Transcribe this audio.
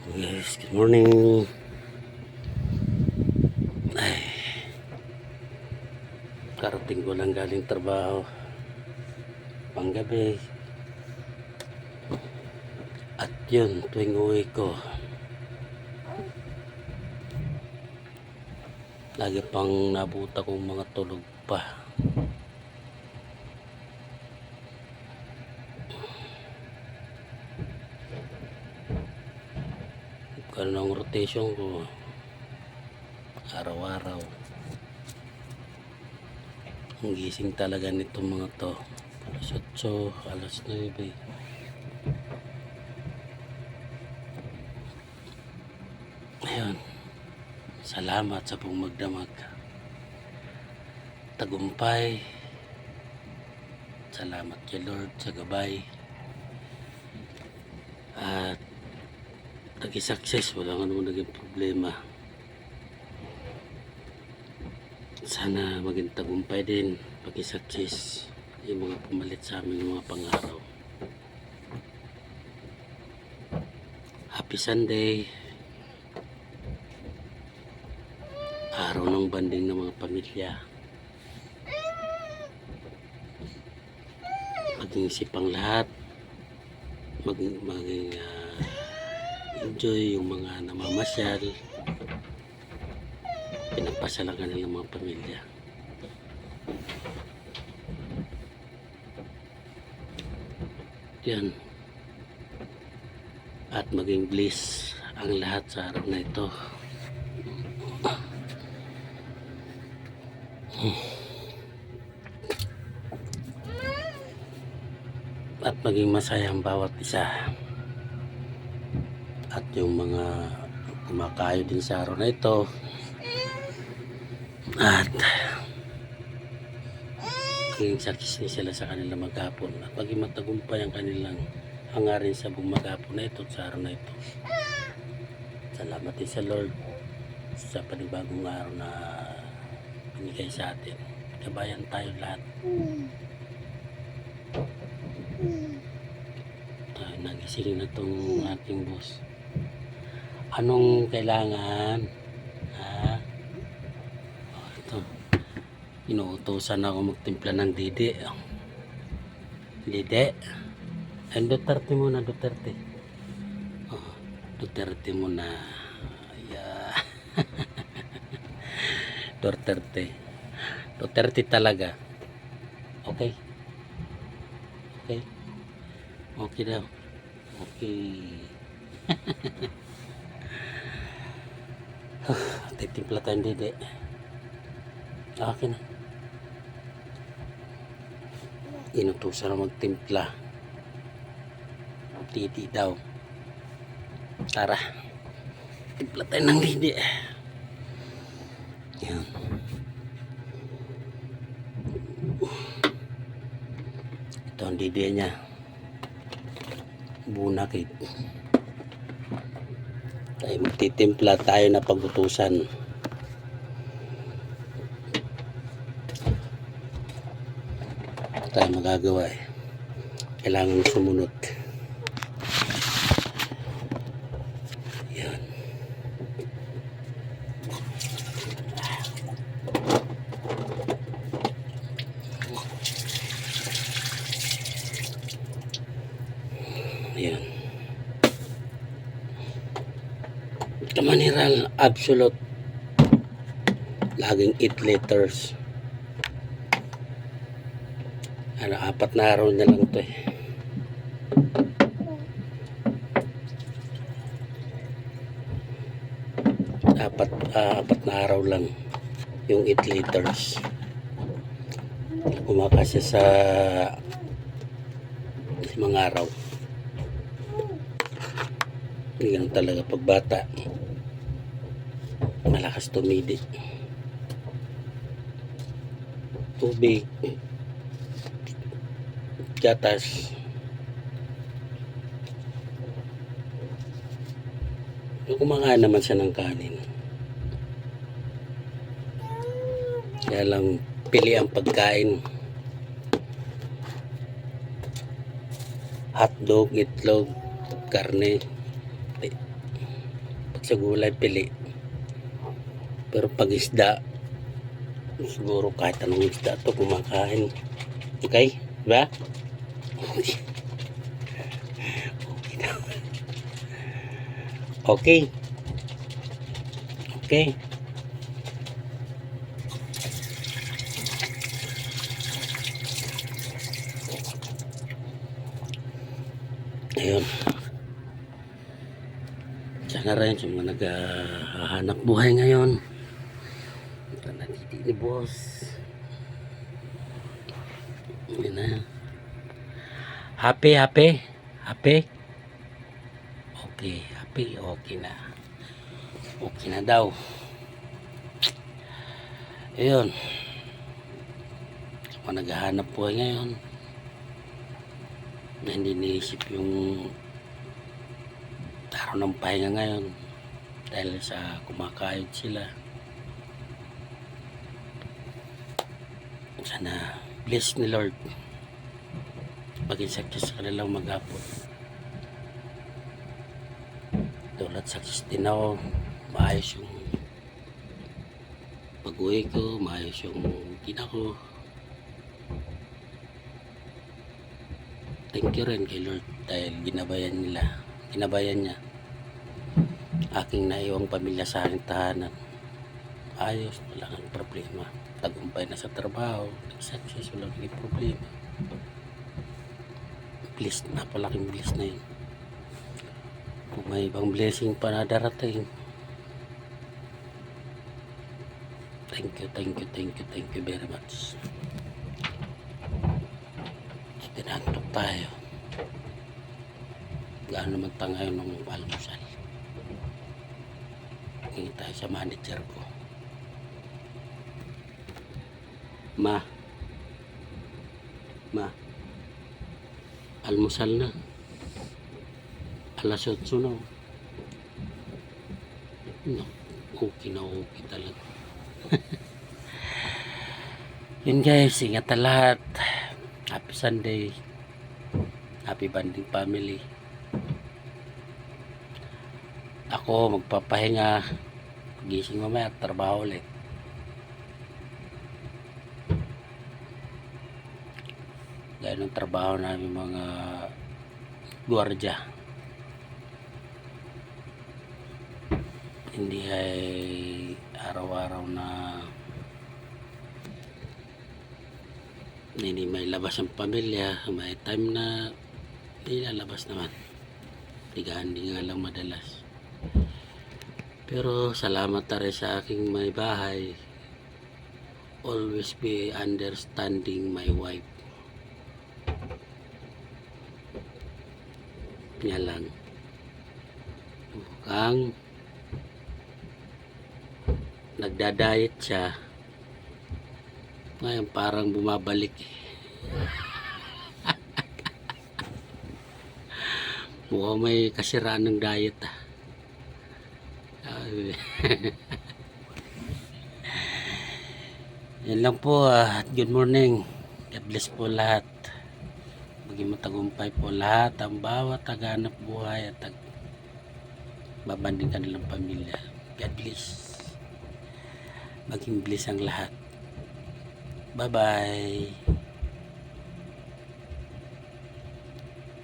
Yes, good morning. Ay, karating ko lang galing trabaho. Panggabi. At yun, tuwing uwi ko, lagi pang nabuta kong mga tulog pa. Ganun ang rotation ko. Araw-araw. Ang gising talaga nitong mga to. Alas 8, alas 9. Ayun. Salamat sa pumagdamag. Tagumpay. Salamat kay Lord sa gabay. At naging success. Wala nga naman naging problema. Sana maging tagumpay din pag-success yung mga pumalit sa amin mga pangaraw. Happy Sunday, araw ng banding ng mga pamilya. Maging sipang lahat, maging enjoy yung mga namamasyal, pinagpasalan ka nilang mga pamilya. Yan. At maging bliss ang lahat sa araw na ito. At maging masaya ang bawat isa. At yung mga kumakayo din sa araw na ito. At maging success sila sa kanilang maghapon. At maging matagumpay ang kanilang hangarin sa buong maghapon na ito, sa araw na ito. Salamat din sa Lord sa panibagong araw na binigay sa atin. Kabayan tayo lahat. Nagising na itong ating boss. Anong kailangan? Ito. Inuutosan ako magtimpla ng didi. Didi. Ay, Duterte muna, Duterte. Duterte muna. Yeah. Duterte. Duterte talaga. Okay? Okay? Okay daw. Okay. Titimpla tayong didi. Okay na. Inutusan na magtimpla. Didi daw. Tara. Timpla tayo ng didi. Yan. Ito ang didi niya. Bunakit. Tayo magtitimpla tayo na pagutusan. Tayo magagawa eh. Kailangan sumunod. Yan. Yan. Mineral absolute. Laging 8 liters. Ano, 4 na araw na lang ito eh. Apat na araw lang yung 8 liters. Kumakasya sa 5 araw. Hindi ganun talaga pagbata. Malakas tumidi. Tubig, gatas, kumakain naman siya ng kanin. Kaya lang pili ang pagkain. Hotdog, itlog, karne. Pag sa gulay, pili. Pero pag isda, siguro kahit anong isda to kumakain. Okay? Diba? Okay. Okay. Ayun. Sana rin sa mga naghahanap buhay ngayon. Ito na ni boss. Yun na. Happy. Okay, happy. Okay na. Okay na daw. Ayun. Sa mga naghahanap buhay ngayon. Na hindi naisip yung araw ng pahinga ngayon dahil sa kumakayod sila. Sana bless ni Lord maging success sa kanilang maghapon. Tulad success din ako, maayos yung pag-uwi ko, maayos yung tina ko. Thank you rin kay Lord dahil ginabayan niya aking naiwang pamilya sa aking tahanan. Ayos, wala kang problema. Tagumpay na sa trabaho, success, wala kang problema. Bliss, napalaking bliss na yun. Kung may ibang blessing pa na darating, thank you very much. Tinantok tayo. Gaano naman tayo ngayon ng almusal. Hingi tayo sa manager ko. Ma, almusal na. Alas 8 na. No, okay talaga. Yun guys, ingat na lahat. Happy Sunday. Happy bonding family. Ako magpapahinga. Gising mamaya, trabaho ulit. Dahil ng trabaho namin mga gwardiya. Hindi ay araw-araw na hindi may labas ang pamilya. May time na hindi lalabas naman. Hindi nga lang madalas. Pero salamat na rin sa aking may bahay. Always be understanding my wife. Niya lang. Mukhang nagda-diet siya. Ngayon parang bumabalik. Mukhang may kasiraan ng diet. Yan lang po. Good morning. God bless po lahat. Maging matagumpay po lahat ang bawat taganap buhay at babanding kanilang pamilya. God bless. Maging bless ang lahat. Bye bye.